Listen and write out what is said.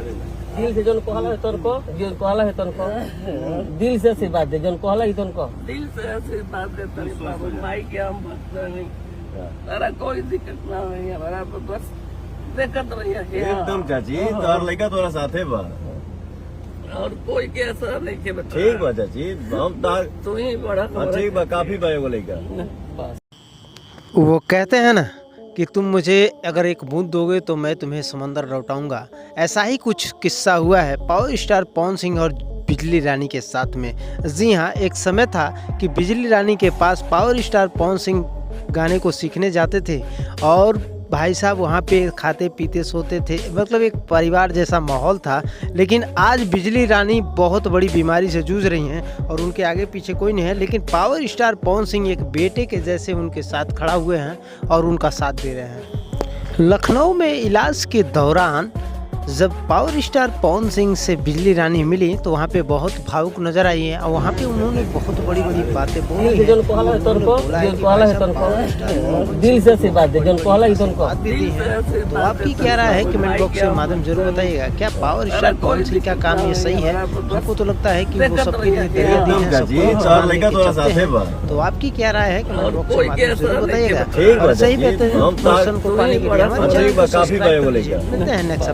दिल से जोन कहला है तोर को जोन कहला है तोर को दिल से आशीर्वाद दे जोन कहला है तोर को दिल से आशीर्वाद दे तेरे बाबू माई के हम भक्त नहीं तारा कोई दिक्कत ना है हमारा बस देखत रहिए एकदम चाची तोर लड़का तोरा साथे बा और कोई के असर नहीं के बता ठीक बा चाची हम तार तू ही बड़ा ठीक बा काफी बा एगो लड़का वो कहते हैं ना कि तुम मुझे अगर एक बूंद दोगे तो मैं तुम्हें समंदर लौटाऊंगा। ऐसा ही कुछ किस्सा हुआ है पावर स्टार पवन सिंह और बिजली रानी के साथ में। जी हाँ, एक समय था कि बिजली रानी के पास पावर स्टार पवन सिंह गाने को सीखने जाते थे और भाई साहब वहाँ पे खाते पीते सोते थे, मतलब एक परिवार जैसा माहौल था। लेकिन आज बिजली रानी बहुत बड़ी बीमारी से जूझ रही हैं और उनके आगे पीछे कोई नहीं है, लेकिन पावर स्टार पवन सिंह एक बेटे के जैसे उनके साथ खड़ा हुए हैं और उनका साथ दे रहे हैं। लखनऊ में इलाज के दौरान जब पावर स्टार पवन सिंह से बिजली रानी मिली तो वहाँ पे बहुत भावुक नजर आई है और वहाँ पे उन्होंने बहुत बड़ी बड़ी बातें बोली हैं। जोन कहला है तोर को जोन कहला है तोर को दिल से आशीर्वाद दे जोन कहला है तोर को बात भी दी है। तो आपकी क्या राय है कमेंट बॉक्स के माध्यम जरूर बताइएगा। क्या पावर स्टार पवन सिंह का काम ये सही है? हमको तो लगता है कि वो सबके लिए दरिया दी है, तो आपकी क्या राय है कमेंट बॉक्स के माध्यम से जरूर बताइएगा। और सही बेहतर पर्सन को पाने के लिए हमारे चैनल को सब्सक्राइब कर लीजिए। मिलते हैं नेक्स्ट